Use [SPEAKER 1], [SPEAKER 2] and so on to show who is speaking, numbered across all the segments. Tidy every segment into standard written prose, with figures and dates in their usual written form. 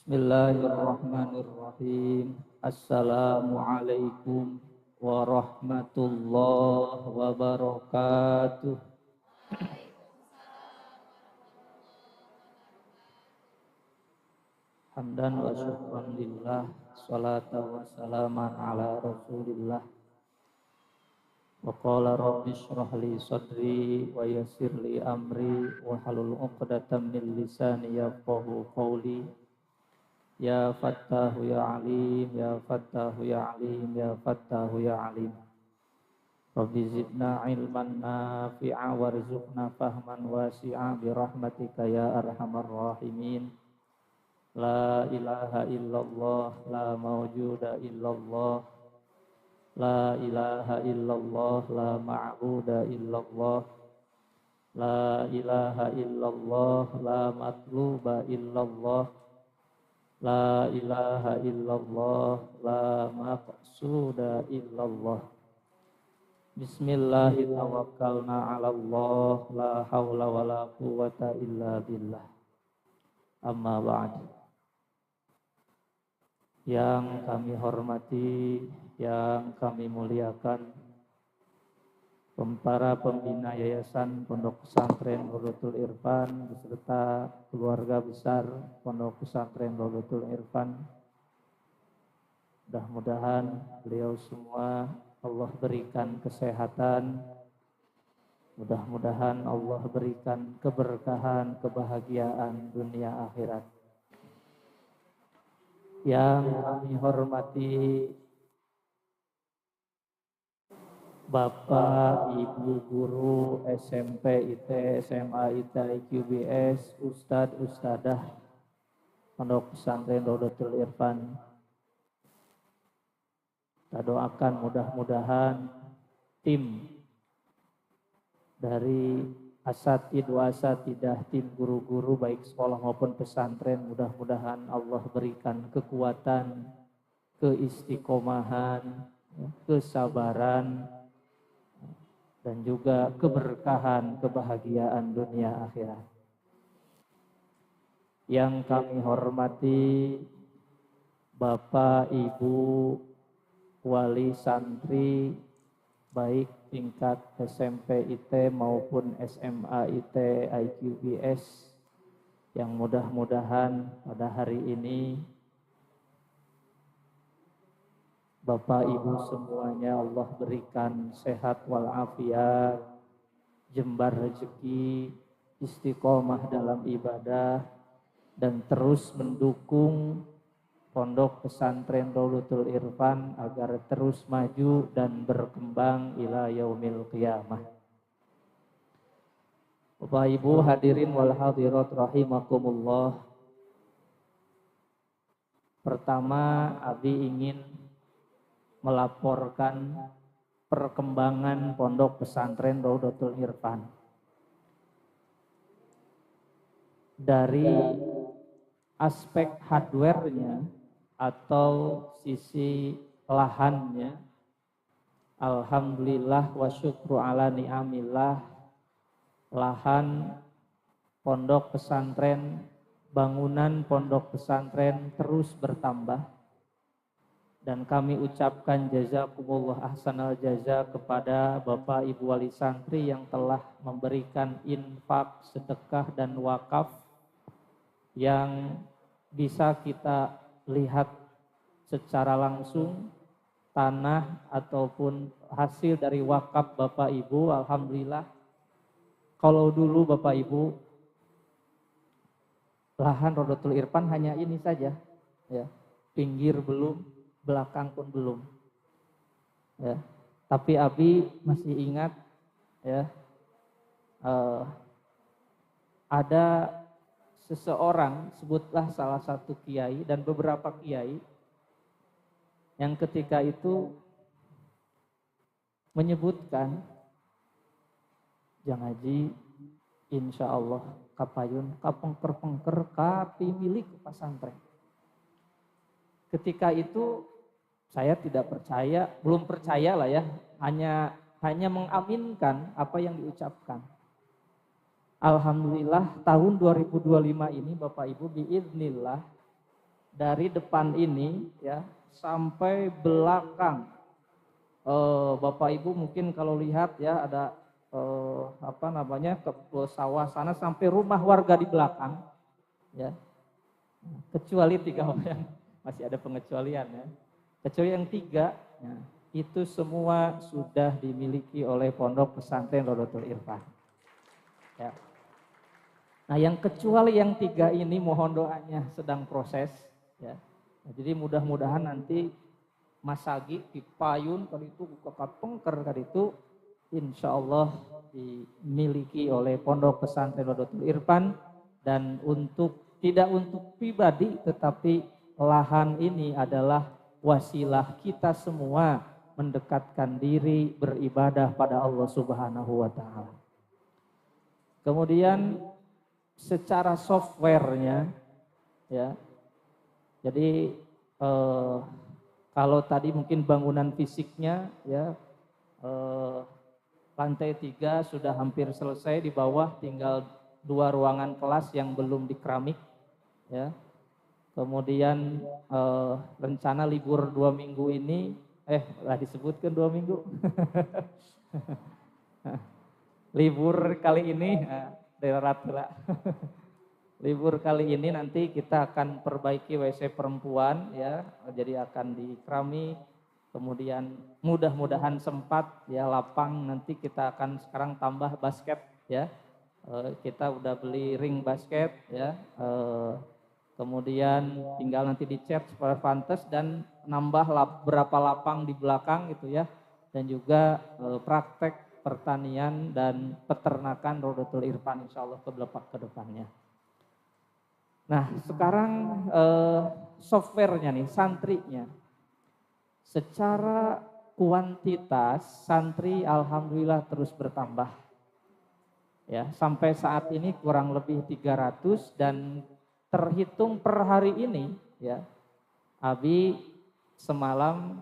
[SPEAKER 1] Bismillahirrahmanirrahim. Assalamualaikum warahmatullahi wabarakatuh. Hamdan wa syukran lillah, salatan wa salaman ala rasulillah. Wa qala rabbi shrah li sadri wa yassir li amri wa halul 'uqdatam min lisani yafqahu qawli. Ya Fattahu ya Alim, ya Fattahu ya Alim, ya Fattahu ya Alim. Rabbi zidna ilman nafi'a warzuqna fahman wasi'a birahmatika ya arhamar rahimin. La ilaha illallah, la mawjuda illallah. La ilaha illallah, la ma'buda illallah. La ilaha illallah, la matluba illallah. La ilaha illallah, la maqsuda illallah. Bismillahirrahmanirrahim. Ala Allah, la hawla wa la quwwata illa billah. Amma ba'd. Yang kami hormati, yang kami muliakan, para pembina Yayasan Pondok Pesantren Rodotul Irfan beserta keluarga besar Pondok Pesantren Rodotul Irfan. Mudah-mudahan beliau semua Allah berikan kesehatan. Mudah-mudahan Allah berikan keberkahan, kebahagiaan dunia akhirat. Yang kami hormati Bapak, Ibu guru SMP, IT, SMA, IT, IQBS, Ustadz, Ustadzah Pondok Pesantren Rodotul Irfan. Kita doakan mudah-mudahan tim dari asatid wa asatidah, tim guru-guru baik sekolah maupun pesantren, mudah-mudahan Allah berikan kekuatan, keistiqomahan, kesabaran, dan juga keberkahan, kebahagiaan dunia akhirat. Yang kami hormati Bapak, Ibu, wali santri, baik tingkat SMP IT maupun SMA IT IQBS, yang mudah-mudahan pada hari ini Bapak Ibu semuanya Allah berikan sehat walafiat, jembar rezeki, istiqomah dalam ibadah, dan terus mendukung Pondok Pesantren Rodotul Irfan agar terus maju dan berkembang ila yaumil qiyamah. Bapak Ibu hadirin wal hadirat rahimakumullah. Pertama, Abi ingin melaporkan perkembangan Pondok Pesantren Rodotul Irfan. Dari aspek hardware-nya atau sisi lahannya, alhamdulillah wa syukru ala ni'amillah, lahan pondok pesantren, bangunan pondok pesantren terus bertambah. Dan kami ucapkan jazakumullah ahsanal jaza kepada Bapak Ibu wali santri yang telah memberikan infak, sedekah dan wakaf yang bisa kita lihat secara langsung tanah ataupun hasil dari wakaf Bapak Ibu. Alhamdulillah, kalau dulu Bapak Ibu lahan Rodotul Irfan hanya ini saja, ya, pinggir belum, belakang pun belum, ya. Tapi Abi masih ingat, ya, ada seseorang, sebutlah salah satu kiai dan beberapa kiai yang ketika itu menyebutkan, Jang Haji insya Allah kapayun kapengker-pengker kapi milik pesantren. Ketika itu saya tidak percaya, belum percaya lah ya, hanya mengaminkan apa yang diucapkan. Alhamdulillah tahun 2025 ini Bapak Ibu biiznillah dari depan ini ya sampai belakang. Bapak Ibu mungkin kalau lihat ya ada apa namanya ke sawah sana sampai rumah warga di belakang ya. Kecuali 3 orang yang masih ada pengecualian ya. Kecuali yang 3 ya, itu semua sudah dimiliki oleh Pondok Pesantren Rodotul Irfan. Ya. Nah, yang kecuali yang 3 ini mohon doanya sedang proses ya. Nah, jadi mudah-mudahan nanti Mas Sagi di Payun kali itu buka pengker kali itu insya Allah dimiliki oleh Pondok Pesantren Rodotul Irfan dan tidak untuk pribadi tetapi lahan ini adalah wasilah kita semua mendekatkan diri beribadah pada Allah Subhanahu wa taala. Kemudian secara softwarenya ya. Jadi kalau tadi mungkin bangunan fisiknya ya lantai 3 sudah hampir selesai, di bawah tinggal 2 ruangan kelas yang belum dikeramik ya. Kemudian rencana libur 2 minggu ini lah disebutkan 2 minggu. Libur kali ini daerah lah. Libur kali ini nanti kita akan perbaiki WC perempuan ya, jadi akan dikerami. Kemudian mudah-mudahan sempat ya lapang, nanti kita akan sekarang tambah basket ya. Kita udah beli ring basket ya. Kemudian tinggal nanti dicat supaya pantas dan nambah berapa lapang di belakang gitu ya. Dan juga praktek pertanian dan peternakan Rodotul Irfan insyaallah ke depannya. Nah, sekarang softwarenya nih, santrinya. Secara kuantitas santri alhamdulillah terus bertambah. Ya, sampai saat ini kurang lebih 300 dan terhitung per hari ini ya. Abi semalam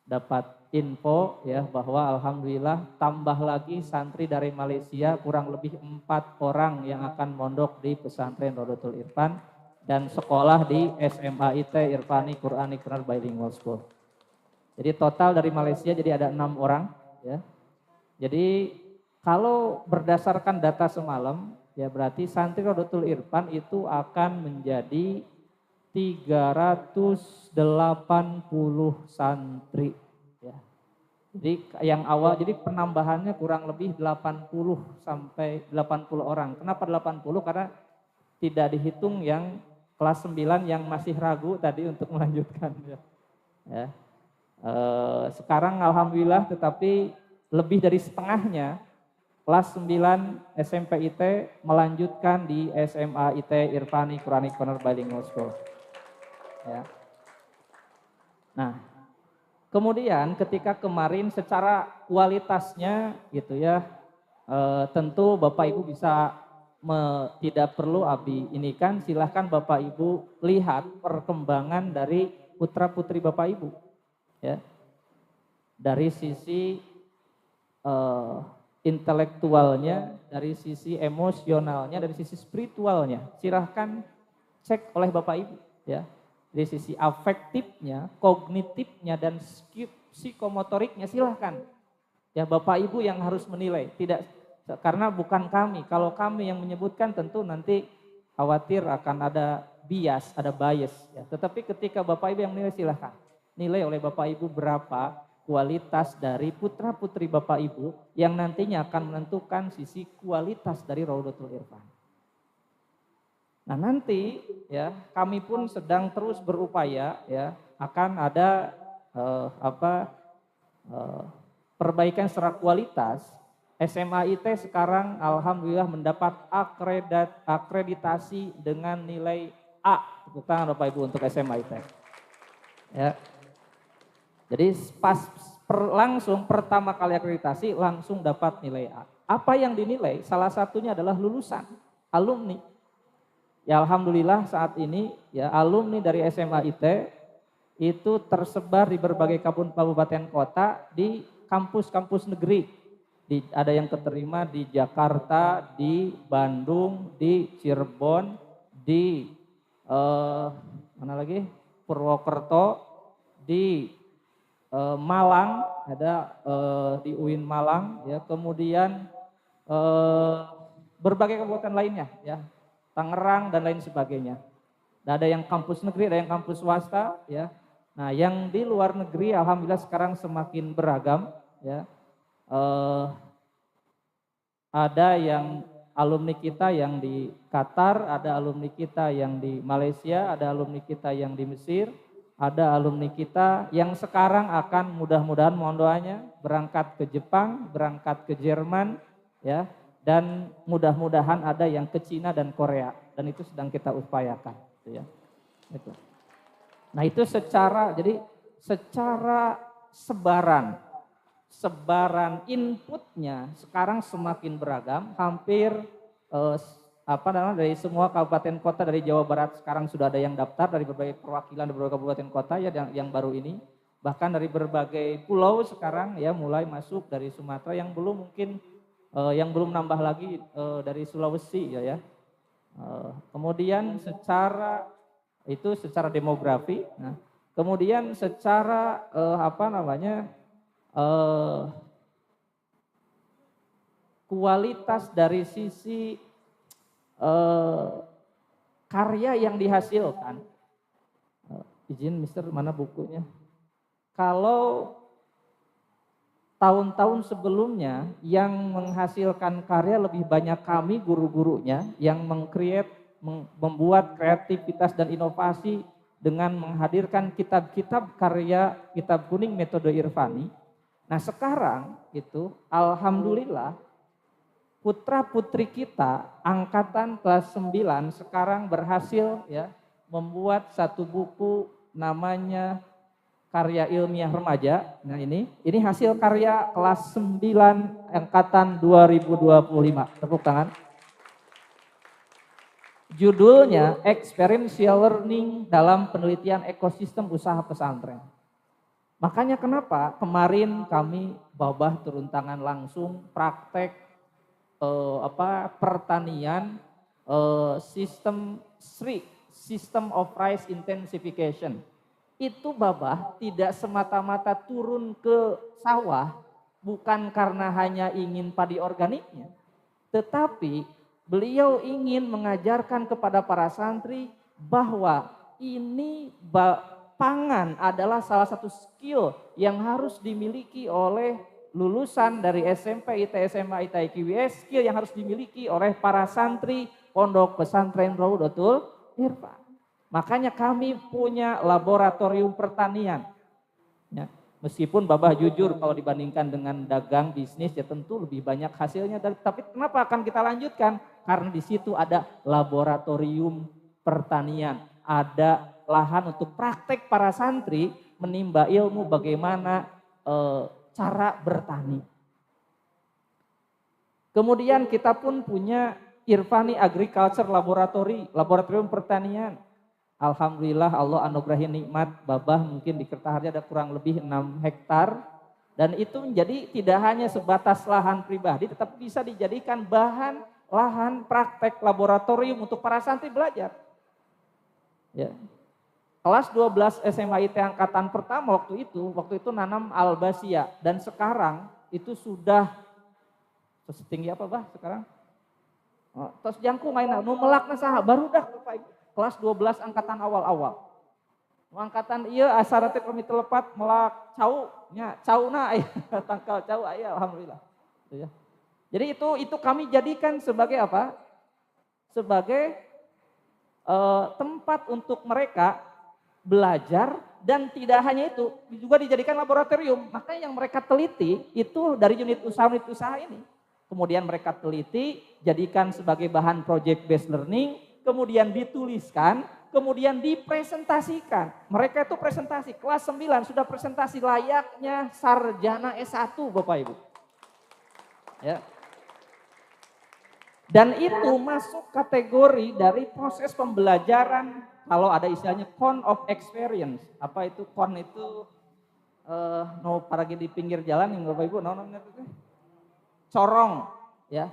[SPEAKER 1] dapat info ya bahwa alhamdulillah tambah lagi santri dari Malaysia kurang lebih 4 orang yang akan mondok di pesantren Rodotul Irfan dan sekolah di SMA IT Irfani Quranic Bilingual School. Jadi total dari Malaysia jadi ada 6 orang ya. Jadi kalau berdasarkan data semalam ya berarti santri Rodotul Irfan itu akan menjadi 380 santri. Ya. Jadi yang awal, jadi penambahannya kurang lebih 80 sampai 80 orang. Kenapa 80? Karena tidak dihitung yang kelas 9 yang masih ragu tadi untuk melanjutkan. Ya. Sekarang alhamdulillah tetapi lebih dari setengahnya kelas 9 SMP IT melanjutkan di SMA IT Irfani Quranic Bilingual School. Ya. Nah, kemudian ketika kemarin secara kualitasnya gitu ya, tentu Bapak Ibu bisa tidak perlu Abi ini kan, silahkan Bapak Ibu lihat perkembangan dari putra putri Bapak Ibu, ya, dari sisi intelektualnya, dari sisi emosionalnya, dari sisi spiritualnya, silahkan cek oleh Bapak Ibu, ya. Dari sisi afektifnya, kognitifnya, dan psikomotoriknya silahkan. Ya Bapak Ibu yang harus menilai, tidak karena bukan kami. Kalau kami yang menyebutkan tentu nanti khawatir akan ada bias, ada bias. Ya. Tetapi ketika Bapak Ibu yang menilai silahkan. Nilai oleh Bapak Ibu berapa kualitas dari putra putri Bapak Ibu yang nantinya akan menentukan sisi kualitas dari Rodotul Irfan. Nah nanti ya kami pun sedang terus berupaya ya akan ada perbaikan secara kualitas. SMA IT sekarang alhamdulillah mendapat akreditasi dengan nilai A. Tepuk tangan Bapak Ibu untuk SMA IT. Ya. Jadi langsung pertama kali akreditasi langsung dapat nilai A. Apa yang dinilai? Salah satunya adalah lulusan, alumni. Ya alhamdulillah saat ini ya alumni dari SMA IT itu tersebar di berbagai kabupaten kota di kampus-kampus negeri. Ada yang keterima di Jakarta, di Bandung, di Cirebon, di mana lagi? Purwokerto, di Malang, ada di UIN Malang, ya, kemudian berbagai kabupaten lainnya, ya, Tangerang dan lain sebagainya. Dan ada yang kampus negeri, ada yang kampus swasta, ya. Nah, yang di luar negeri, alhamdulillah sekarang semakin beragam, ya. Ada yang alumni kita yang di Qatar, ada alumni kita yang di Malaysia, ada alumni kita yang di Mesir, ada alumni kita yang sekarang akan mudah-mudahan mohon doanya berangkat ke Jepang, berangkat ke Jerman, ya, dan mudah-mudahan ada yang ke Cina dan Korea, dan itu sedang kita upayakan, ya. Itu. Nah itu jadi secara sebaran inputnya sekarang semakin beragam, hampir dari semua kabupaten kota dari Jawa Barat sekarang sudah ada yang daftar dari berbagai perwakilan dari beberapa kabupaten kota, ya, yang baru ini, bahkan dari berbagai pulau sekarang, ya, mulai masuk dari Sumatera yang belum mungkin yang belum nambah lagi dari Sulawesi, ya. Kemudian secara demografi, nah, kemudian secara kualitas dari sisi karya yang dihasilkan. Izin Mister, mana bukunya? Kalau tahun-tahun sebelumnya yang menghasilkan karya lebih banyak kami guru-gurunya yang membuat kreativitas dan inovasi dengan menghadirkan kitab-kitab karya kitab kuning metode Irfani. Nah sekarang itu alhamdulillah putra-putri kita angkatan kelas 9 sekarang berhasil, ya, membuat satu buku namanya Karya Ilmiah Remaja. Nah ini hasil karya kelas 9 angkatan 2025. Tepuk tangan. Judulnya Experiential Learning dalam Penelitian Ekosistem Usaha Pesantren. Makanya kenapa kemarin kami Babah turun tangan langsung praktek pertanian sistem SRI, System of Rice Intensification. Itu Babah tidak semata-mata turun ke sawah bukan karena hanya ingin padi organiknya, tetapi beliau ingin mengajarkan kepada para santri bahwa pangan adalah salah satu skill yang harus dimiliki oleh lulusan dari SMP, IT, SMA, IT, IQWS, skill yang harus dimiliki oleh para santri Pondok Pesantren Raudatul Irfan. Makanya kami punya laboratorium pertanian. Ya, meskipun Babah jujur kalau dibandingkan dengan dagang bisnis ya tentu lebih banyak hasilnya. Tapi kenapa akan kita lanjutkan? Karena di situ ada laboratorium pertanian, ada lahan untuk praktek para santri menimba ilmu bagaimana cara bertani. Kemudian kita pun punya Irfani Agriculture Laboratory, laboratorium pertanian. Alhamdulillah Allah anugerahi nikmat, Babah mungkin di Kertaharja ada kurang lebih 6 hektar. Dan itu menjadi tidak hanya sebatas lahan pribadi, tetapi bisa dijadikan bahan lahan praktek laboratorium untuk para santri belajar. Ya. Kelas 12 SMA IT angkatan pertama waktu itu nanam albasia, dan sekarang itu sudah setinggi apa Bah sekarang? Terus jangku mainan, melakna saha baru dah kelas 12 angkatan awal-awal. Angkatan iya asarate kami telepat melak cau nya cauna aya tangkal cau aya alhamdulillah. Ya. Jadi itu kami jadikan sebagai apa? Sebagai tempat untuk mereka belajar, dan tidak hanya itu, juga dijadikan laboratorium. Makanya yang mereka teliti itu dari unit usaha ini. Kemudian mereka teliti, jadikan sebagai bahan project based learning, kemudian dituliskan, kemudian dipresentasikan. Mereka itu presentasi, kelas 9 sudah presentasi layaknya sarjana S1 Bapak Ibu. Ya. Dan itu masuk kategori dari proses pembelajaran, kalau ada istilahnya con of experience. Apa itu con itu? Paragi di pinggir jalan yang Bapak Ibu, corong. Ya.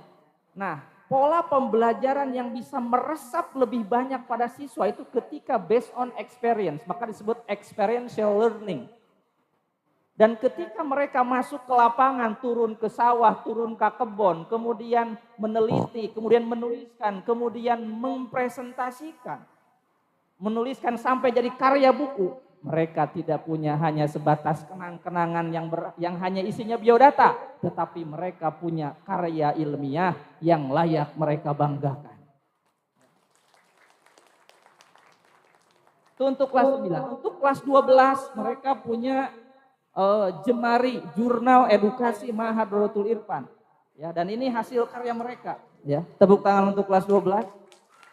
[SPEAKER 1] Nah, pola pembelajaran yang bisa meresap lebih banyak pada siswa itu ketika based on experience, maka disebut experiential learning. Dan ketika mereka masuk ke lapangan, turun ke sawah, turun ke kebun, kemudian meneliti, kemudian menuliskan, kemudian mempresentasikan, menuliskan sampai jadi karya buku, mereka tidak punya hanya sebatas kenang-kenangan yang hanya isinya biodata, tetapi mereka punya karya ilmiah yang layak mereka banggakan. Itu untuk kelas 9. Untuk kelas 12 mereka punya Jemari Jurnal Edukasi Mahadoratul Irfan. Ya, dan ini hasil karya mereka. Ya, tepuk tangan untuk kelas 12.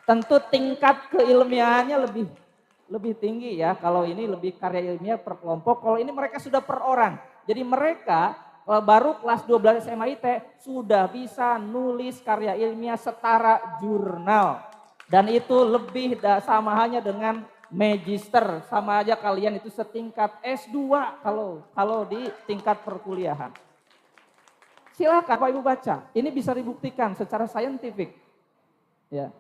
[SPEAKER 1] Tentu tingkat keilmiahannya lebih tinggi ya. Kalau ini lebih karya ilmiah per kelompok, kalau ini mereka sudah per orang. Jadi mereka baru kelas 12 SMA IT sudah bisa nulis karya ilmiah setara jurnal. Dan itu lebih sama hanya dengan magister, sama aja kalian itu setingkat S2 kalau di tingkat perkuliahan. Silakan Bapak Ibu baca. Ini bisa dibuktikan secara saintifik. Ya.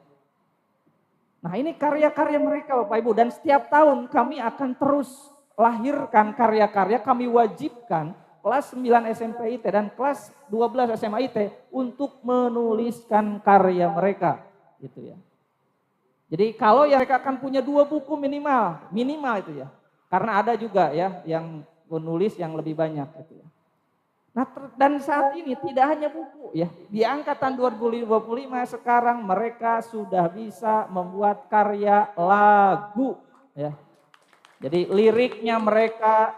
[SPEAKER 1] Nah, ini karya-karya mereka Bapak Ibu, dan setiap tahun kami akan terus lahirkan karya-karya, kami wajibkan kelas 9 SMP IT dan kelas 12 SMA IT untuk menuliskan karya mereka, gitu ya. Jadi kalau ya mereka akan punya 2 buku minimal itu ya. Karena ada juga ya yang menulis yang lebih banyak gitu ya. Nah, dan saat ini tidak hanya buku ya. Di angkatan 2025 sekarang mereka sudah bisa membuat karya lagu ya. Jadi liriknya mereka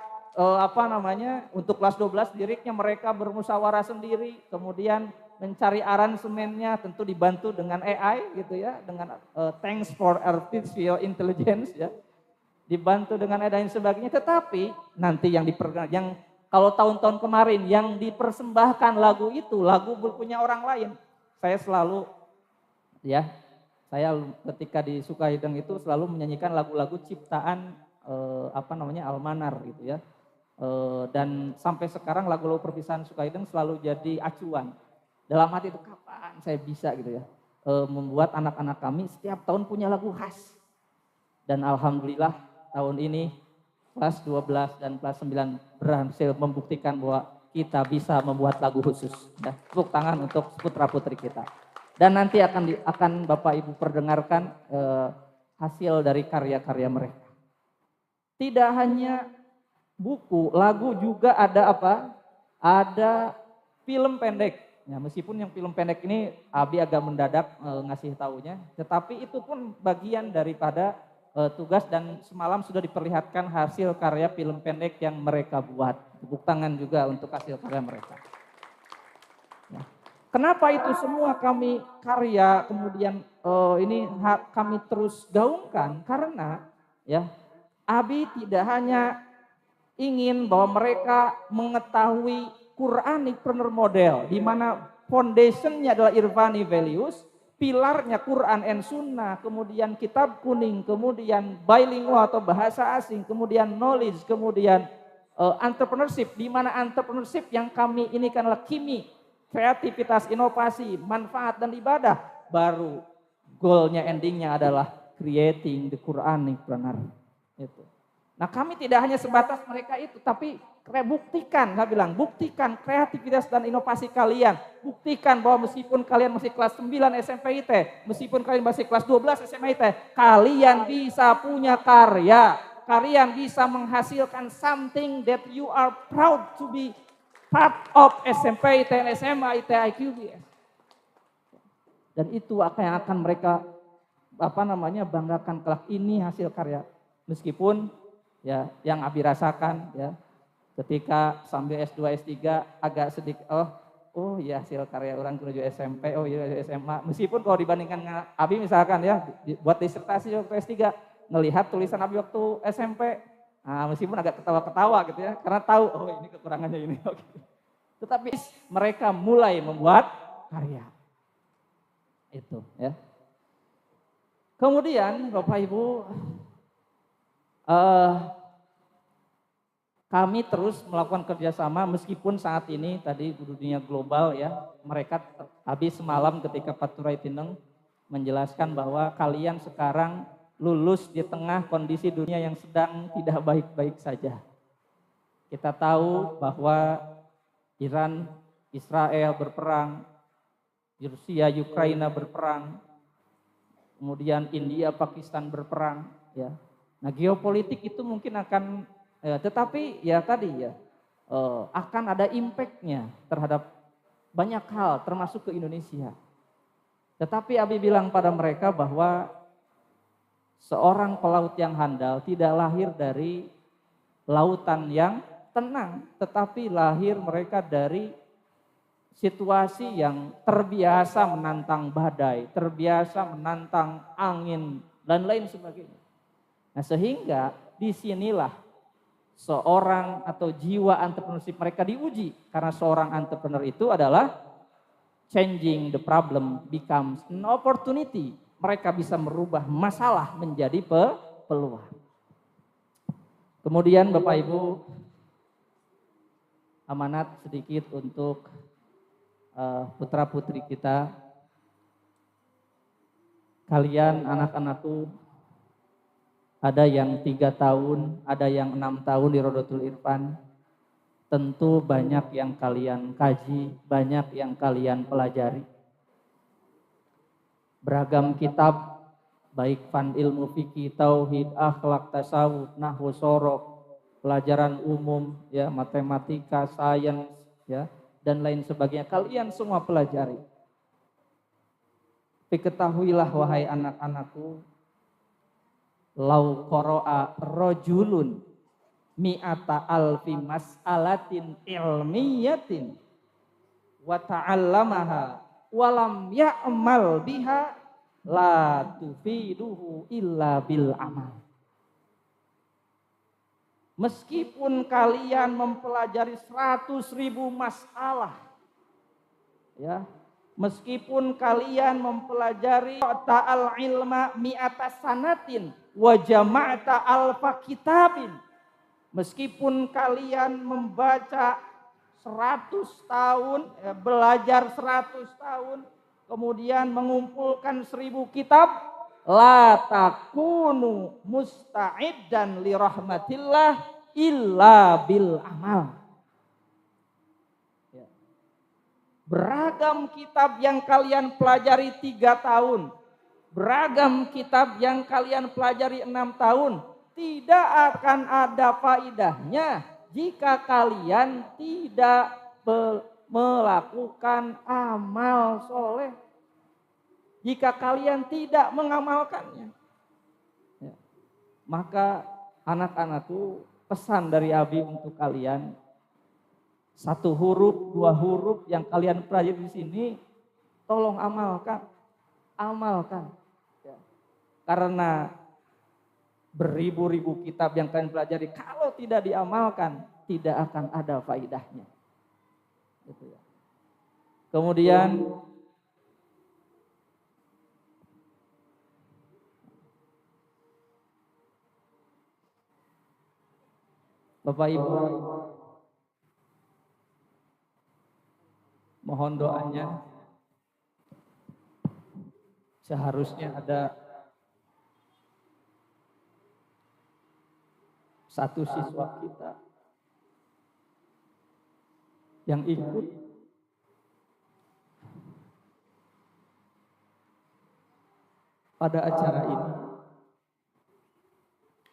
[SPEAKER 1] untuk kelas 12 liriknya mereka bermusyawarah sendiri, kemudian mencari aransemennya tentu dibantu dengan AI gitu ya, dengan thanks for artificial intelligence ya. Dibantu dengan AI dan sebagainya, tetapi nanti yang kalau tahun-tahun kemarin yang dipersembahkan lagu itu lagu punya orang lain. Saya selalu ya, saya ketika di Sukahideng itu selalu menyanyikan lagu-lagu ciptaan Almanar gitu ya. Dan sampai sekarang lagu-lagu perpisahan Sukahideng selalu jadi acuan. Dalam hati itu kapan saya bisa gitu ya membuat anak-anak kami setiap tahun punya lagu khas. Dan alhamdulillah tahun ini kelas 12 dan kelas 9 berhasil membuktikan bahwa kita bisa membuat lagu khusus. Ya, tepuk tangan untuk putra-putri kita. Dan nanti akan Bapak Ibu perdengarkan hasil dari karya-karya mereka. Tidak hanya buku, lagu juga ada Ada film pendek. Ya, meskipun yang film pendek ini Abi agak mendadak ngasih taunya, tetapi itu pun bagian daripada tugas dan semalam sudah diperlihatkan hasil karya film pendek yang mereka buat. Tepuk tangan juga untuk hasil karya mereka. Ya. Kenapa itu semua kami karya kemudian kami terus gaungkan? Karena ya Abi tidak hanya ingin bahwa mereka mengetahui Quranic model, di mana foundationnya adalah Irfani values, pilarnya Quran and Sunnah, kemudian kitab kuning, kemudian bilingual atau bahasa asing, kemudian knowledge, kemudian entrepreneurship, di mana entrepreneurship yang kami ini adalah kimi, kreativitas, inovasi, manfaat dan ibadah, baru goalnya, endingnya adalah creating the Quranic planner. Itu. Nah, kami tidak hanya sebatas mereka itu, tapi buktikan kreativitas dan inovasi kalian. Buktikan bahwa meskipun kalian masih kelas 9 SMP IT, meskipun kalian masih kelas 12 SMA IT, kalian bisa punya karya. Kalian bisa menghasilkan something that you are proud to be part of SMP IT dan SMA IT IQBS. Dan itu yang akan mereka banggakan kelak, ini hasil karya. Meskipun ya yang Abi rasakan ya ketika sambil S2 S3 agak sedikit ya hasil karya orang menuju SMP, SMA. Meskipun kalau dibandingkan dengan Abi misalkan ya buat disertasi waktu S3 ngelihat tulisan Abi waktu SMP, nah, meskipun agak ketawa-ketawa gitu ya karena tahu ini kekurangannya ini. Tetapi mereka mulai membuat karya. Itu ya. Kemudian Bapak Ibu kami terus melakukan kerjasama meskipun saat ini tadi dunia global ya, mereka habis semalam ketika Pak Turai Tineng menjelaskan bahwa kalian sekarang lulus di tengah kondisi dunia yang sedang tidak baik-baik saja. Kita tahu bahwa Iran, Israel berperang, Rusia, Ukraina berperang, kemudian India, Pakistan berperang. Ya. Nah geopolitik itu mungkin akan, tetapi ya tadi ya, akan ada impact-nya terhadap banyak hal termasuk ke Indonesia. Tetapi Abi bilang pada mereka bahwa seorang pelaut yang handal tidak lahir dari lautan yang tenang, tetapi lahir mereka dari situasi yang terbiasa menantang badai, terbiasa menantang angin, dan lain sebagainya. Nah sehingga disinilah seorang atau jiwa entrepreneurship mereka diuji. Karena seorang entrepreneur itu adalah changing the problem becomes an opportunity. Mereka bisa merubah masalah menjadi peluang. Kemudian Bapak Ibu, amanat sedikit untuk putra putri kita. Kalian anak-anakku, ada yang 3 tahun, ada yang 6 tahun di Rodotul Irfan. Tentu banyak yang kalian kaji, banyak yang kalian pelajari. Beragam kitab, baik fan ilmu fikih, tauhid, akhlak, tasawuf, nahwu, sorok, pelajaran umum, ya, matematika, sains, ya, dan lain sebagainya. Kalian semua pelajari. Tapi ketahuilah wahai anak-anakku, lau qara'a rajulun mi'ata alfi mas'alatin ilmiyatin wa ta'allamaha walam ya'mal biha la tufiduhu illa bil amal. Meskipun kalian mempelajari 100.000 masalah, ya, meskipun kalian mempelajari ta'al ilma mi'ata sanatin wa jama'ata alfa kitabin, meskipun kalian membaca 100 tahun, belajar 100 tahun, kemudian mengumpulkan 1000 kitab, la takunu musta'iddan li rahmatillah illa bil amal. Beragam kitab yang kalian pelajari 3 tahun, beragam kitab yang kalian pelajari 6 tahun, tidak akan ada faidahnya jika kalian tidak melakukan amal soleh. Jika kalian tidak mengamalkannya. Ya. Maka anak-anakku, pesan dari Abi untuk kalian, 1 huruf, 2 huruf yang kalian pelajari di sini, tolong amalkan. Amalkan. Ya. Karena beribu-ribu kitab yang kalian pelajari, kalau tidak diamalkan, tidak akan ada faidahnya. Gitu ya. Kemudian Bapak Ibu, mohon doanya. Seharusnya ada 1 siswa kita yang ikut pada acara ini.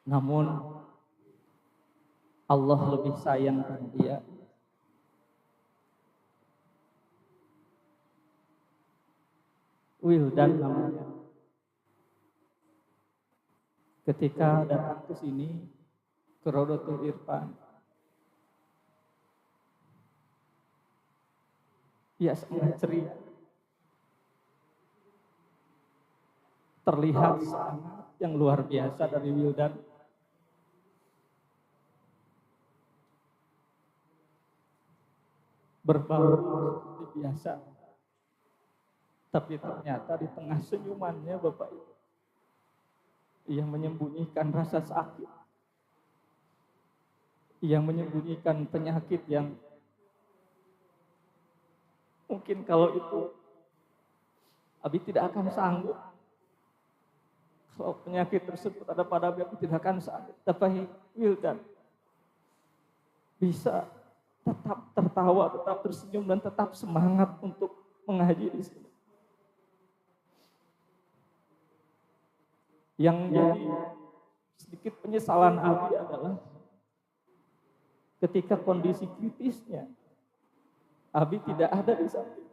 [SPEAKER 1] Namun Allah lebih sayang pada dia. Wildan namanya. Ketika datang ke sini, ke Rodotul Irfan, ia sangat ceria. Terlihat semangat yang luar biasa dari Wildan. Berbau seperti biasa. Tapi ternyata di tengah senyumannya Bapak Ibu, ia menyembunyikan rasa sakit. yang menyembunyikan penyakit yang mungkin kalau itu Abi tidak akan sanggup. Kalau penyakit tersebut ada pada Abi tidak akan sanggup. Tapi Wildan bisa tetap tertawa, tetap tersenyum, dan tetap semangat untuk mengaji di sini. Yang jadi sedikit penyesalan Abi adalah ketika kondisi kritisnya, Abi tidak ada di samping.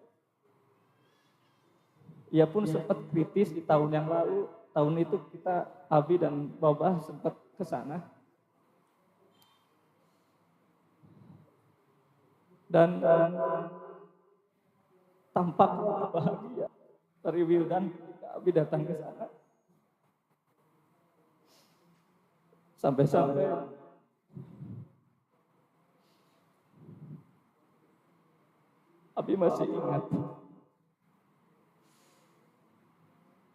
[SPEAKER 1] Ia pun sempat kritis di tahun yang lalu. Tahun itu kita, Abi dan Babah sempat ke sana. Dan tampak bahagia dari Wildan ketika Abi datang ke sana. Sampai-sampai Abi masih ingat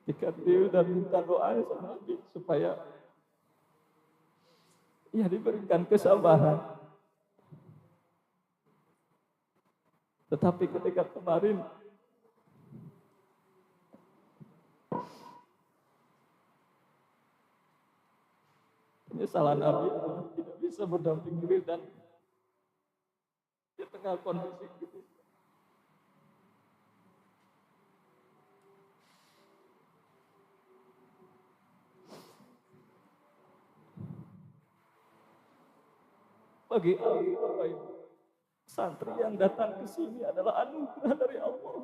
[SPEAKER 1] ketika Wildan minta doa sama Abi supaya ia diberikan kesabaran. Tetapi ketika kemarin penyesalan Abi tidak bisa mendampingi Wildan di tengah kondisi kritis. Bagi Abi, Bapak Ibu, santri yang datang ke sini adalah anugerah dari Allah.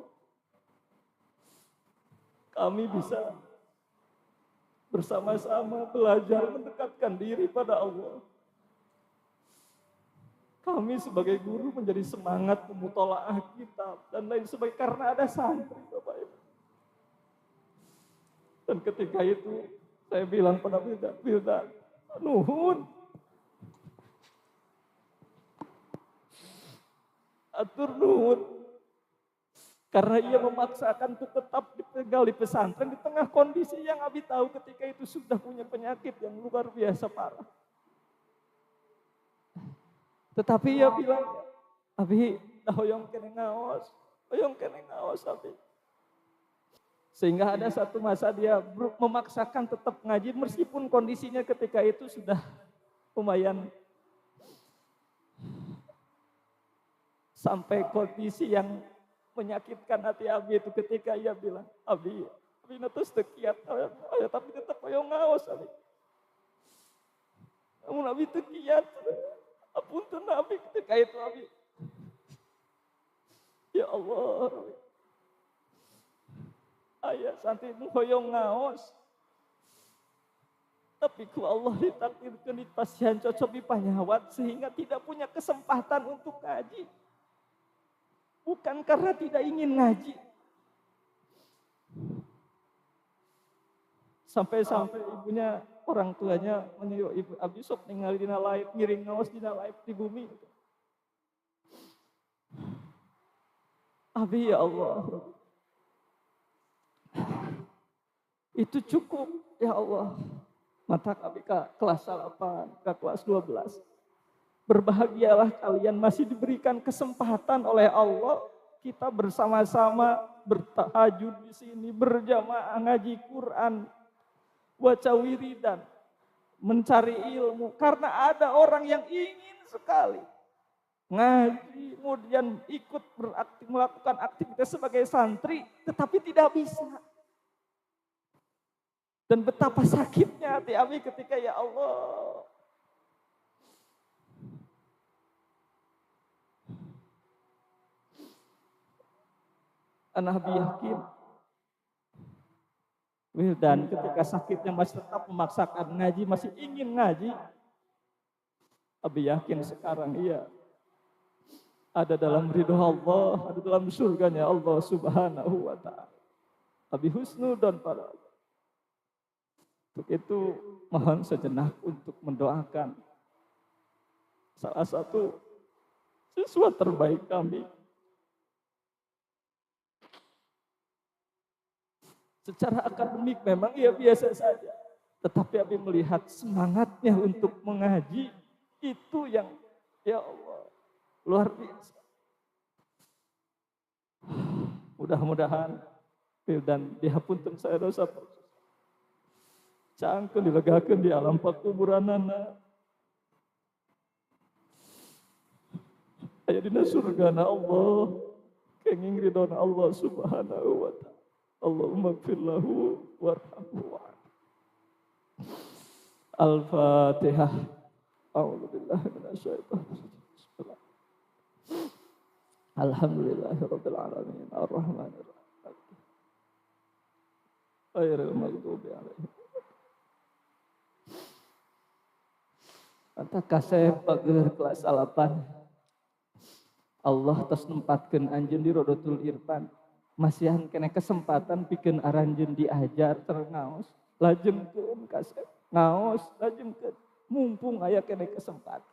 [SPEAKER 1] Kami bisa bersama-sama belajar mendekatkan diri pada Allah. Kami sebagai guru menjadi semangat memutolaah kitab dan lain sebagainya karena ada santri, Bapak Ibu. Dan ketika itu saya bilang pada Wildan, nuhun, atur nuhun, karena ia memaksakan untuk tetap dipegal di pesantren di tengah kondisi yang Abi tahu ketika itu sudah punya penyakit yang luar biasa parah. Tetapi ia bilang, Abi, hoyong kene ngaos Abi. Sehingga ada satu masa dia memaksakan tetap ngaji meskipun kondisinya ketika itu sudah lumayan sampai kondisi yang menyakitkan hati Abi itu ketika ia bilang, Abi natus tekiat, tapi tetap hoyong ngaos Abi. Namun Abi tekiat, apunten Abi ketika itu Abi. Ya Allah, ayah santri hoyong ngaos. Tapi ku Allah ditakdirkan di pasien cocok di panyawat sehingga tidak punya kesempatan untuk ngaji. Bukan karena tidak ingin ngaji. Sampai-sampai ibunya, orang tuanya menyuruh ibu Abi sok ningali dina live, ngiring ngaos dina live di bumi. Abi ya Allah. Itu cukup ya Allah. Mata Abi ke kelas 8, ke kelas 12. Berbahagialah kalian masih diberikan kesempatan oleh Allah. Kita bersama-sama bertahajud di sini, berjamaah ngaji Quran, baca wiridan, mencari ilmu. Karena ada orang yang ingin sekali ngaji, kemudian ikut melakukan aktivitas sebagai santri, tetapi tidak bisa. Dan betapa sakitnya hati Abi ketika ya Allah, Abi yakin Wildan ketika sakitnya masih tetap memaksakan ngaji, masih ingin ngaji. Abi yakin sekarang ia ada dalam ridho Allah, ada dalam surganya Allah Subhanahu wa ta'ala. Abi husnudzon pada Allah. Untuk itu mohon sejenak untuk mendoakan salah satu siswa terbaik kami. Secara akademik memang ia biasa saja. Tetapi Abi melihat semangatnya untuk mengaji Itu yang ya Allah luar biasa. Mudah-mudahan dan dihapunten saya dosa cangkeun dilegakeun di alam pakuburanana. Aya dina surgana Allah, kenging ridona Allah Subhanahu wa ta'ala. Allahumma gfir lahu warhamhu. Al-Fatihah. A'udzubillahi minasyaitonir rajim. Alhamdulillahirabbil alamin arrahmanir rahim. Ghairil maghdubi alaihim. Anta kasep bager kelas 8. Allah tos nempatkeun anjeun di Rodotul Irfan. Masihan kene kesempatan pikeun aranjeun diajar terus lajengkeun kasep. Ngaos lajengkeun mumpung aya kene kesempatan.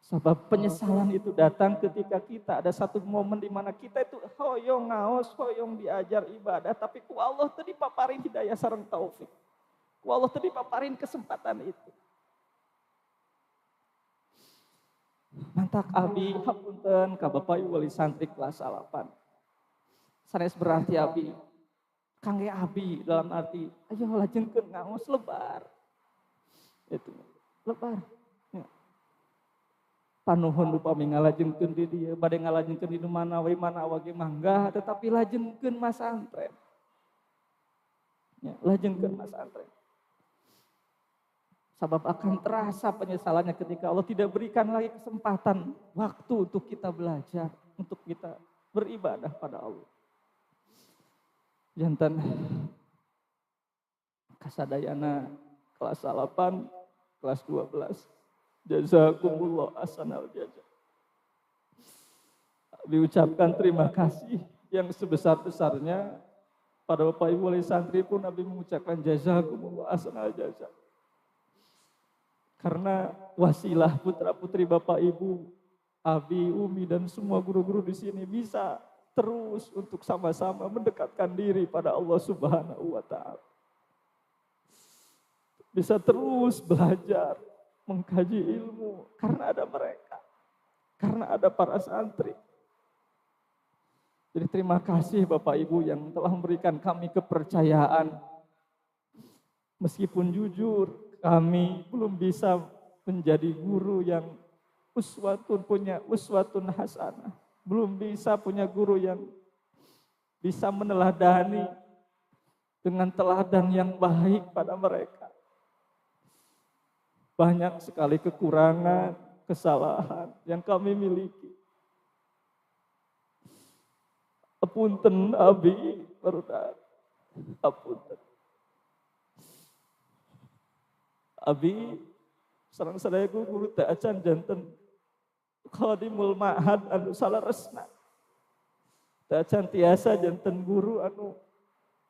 [SPEAKER 1] Sebab penyesalan itu datang ketika kita ada satu momen di mana kita itu hoyong ngaos, hoyong diajar ibadah, tapi ku Allah teu dipaparin hidayah sareng taufik. Ku Allah teu dipaparin kesempatan itu. Mantak abi hapunten ka Bapak Ibu wali santri kelas 8. Sanes berarti abi kangge abi dalam arti ayo lajengkeun ngaos lebar. Itu lebar. Ya. Panuhun upami ngalajengkeun di dieu bade ngalajengkeun di mana we mana wage mangga tetapi lajengkeun masantren. Ya, lajengkeun masantren. Sebab akan terasa penyesalannya ketika Allah tidak berikan lagi kesempatan waktu untuk kita belajar, untuk kita beribadah pada Allah. Jantan kasadayana kelas 8, kelas 12. Jazakumullah ahsanal jazaa. Diucapkan terima kasih yang sebesar-besarnya pada Bapak Ibu wali santri pun Nabi mengucapkan jazakumullah ahsanal jazaa. Karena wasilah putra-putri Bapak Ibu, Abi, Umi dan semua guru-guru di sini bisa terus untuk sama-sama mendekatkan diri pada Allah Subhanahu wa ta'ala. Bisa terus belajar, mengkaji ilmu karena ada mereka. Karena ada para santri. Jadi terima kasih Bapak Ibu yang telah memberikan kami kepercayaan. Meskipun jujur, kami belum bisa menjadi guru yang punya uswatun hasanah. Belum bisa punya guru yang bisa meneladani dengan teladan yang baik pada mereka. Banyak sekali kekurangan, kesalahan yang kami miliki. Apunten abi barudak. Apunten. Abi sareng sadaya guru teh acan janten khadimul ma'had anu salaresna. Teh acan tiasa janten guru anu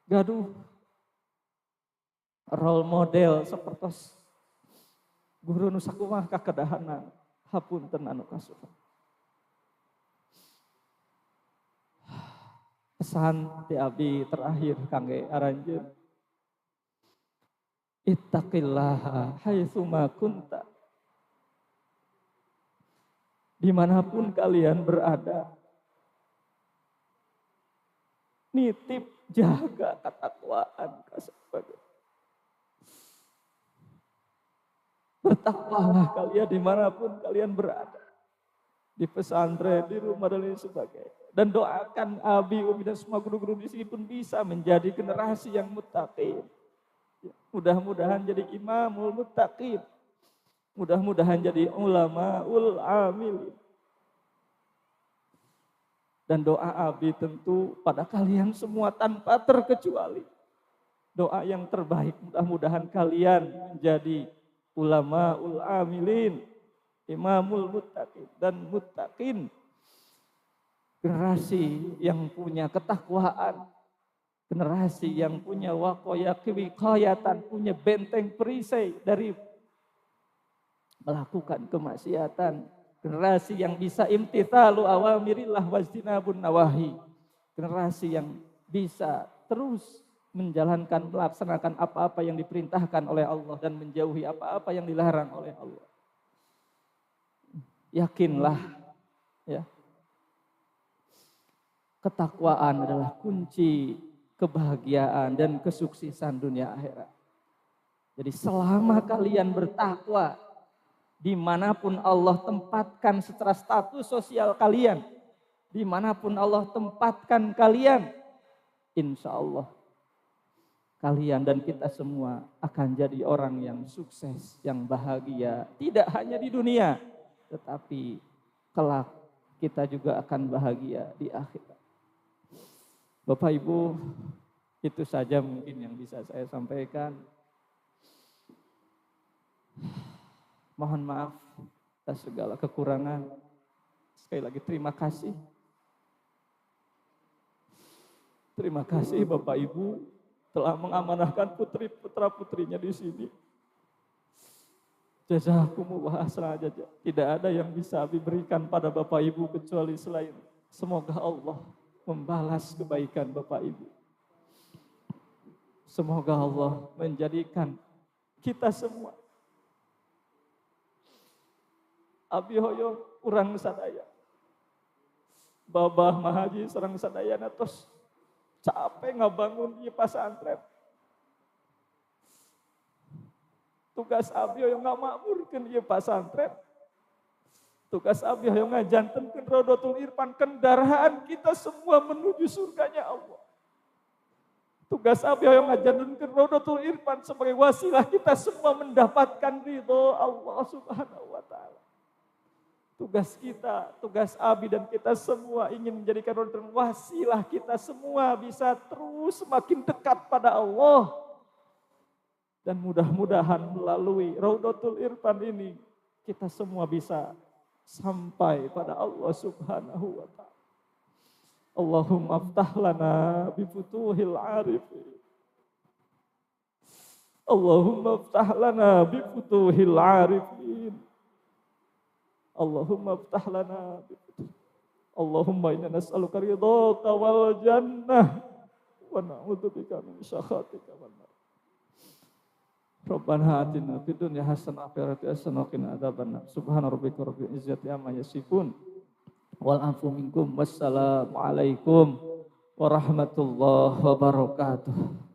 [SPEAKER 1] gaduh role model sapertos guru nu sakumaha kakedahanan. Hapunten anu kasuhun. Pesan ti abi terakhir kangge aranjeun. Ittaqillaha haitsuma kunta. Dimanapun kalian berada, nitip jaga ketakwaan kasebut. Bertakwalah kalian dimanapun kalian berada, di pesantren, di rumah dan lain sebagainya. Dan doakan Abi, Umi dan semua guru-guru di sini pun bisa menjadi generasi yang muttaqin. Mudah-mudahan jadi imamul muttaqin. Mudah-mudahan jadi ulamaul amilin. Dan doa Abi tentu pada kalian semua tanpa terkecuali. Doa yang terbaik, mudah-mudahan kalian menjadi ulamaul amilin, imamul muttaqin dan muttaqin. Generasi yang punya ketakwaan, generasi yang punya wiqayatan, punya benteng perisai dari melakukan kemaksiatan. Generasi yang bisa imtithalu awamirillah wajtinabun nawahi. Generasi yang bisa terus menjalankan, melaksanakan apa-apa yang diperintahkan oleh Allah dan menjauhi apa-apa yang dilarang oleh Allah. Yakinlah, ya, ketakwaan adalah kunci kebahagiaan dan kesuksesan dunia akhirat. Jadi selama kalian bertakwa, dimanapun Allah tempatkan secara status sosial kalian, dimanapun Allah tempatkan kalian, insya Allah kalian dan kita semua akan jadi orang yang sukses, yang bahagia. Tidak hanya di dunia, tetapi kelak kita juga akan bahagia di akhirat. Bapak Ibu, itu saja mungkin yang bisa saya sampaikan. Mohon maaf atas segala kekurangan. Sekali lagi terima kasih. Terima kasih Bapak Ibu telah mengamanahkan putri putra putrinya di sini. Jazakumullah khairan. Tidak ada yang bisa diberikan pada Bapak Ibu kecuali selain semoga Allah membalas kebaikan Bapak Ibu. Semoga Allah menjadikan kita semua abi hoyo urang sadaya. Babah mahaji sareng sadayana tos capek ngabangun ieu pasantren. Tugas abi hoyo ngamakmurkeun ieu pasantren. Tugas abi hoyo ngajantenkeun Rodotul Irfan, kendaraan kita semua menuju surganya Allah. Tugas abi hoyo ngajantenkeun Rodotul Irfan sebagai wasilah kita semua mendapatkan ridho Allah Subhanahu wa taala. Tugas kita, tugas Abi dan kita semua ingin menjadikan wasilah kita semua bisa terus semakin dekat pada Allah. Dan mudah-mudahan melalui Raudatul Irfan ini kita semua bisa sampai pada Allah Subhanahu wa taala. Allahumma aftah lana bifutuhil arifin. Allahumma aftah lana bifutuhil arifin. Allahumma aftah lana. Allahumma inna nas'aluka ridhaka wal jannah wa na'udzubika min sakhatika wan nar. Rabbana atina fid dunya hasanah wa fil akhirati hasanah wa qina adzabannar. Subhana rabbika rabbil izzati amma yasifun. Wal afu minkum. Wassalamu alaikum warahmatullahi wabarakatuh.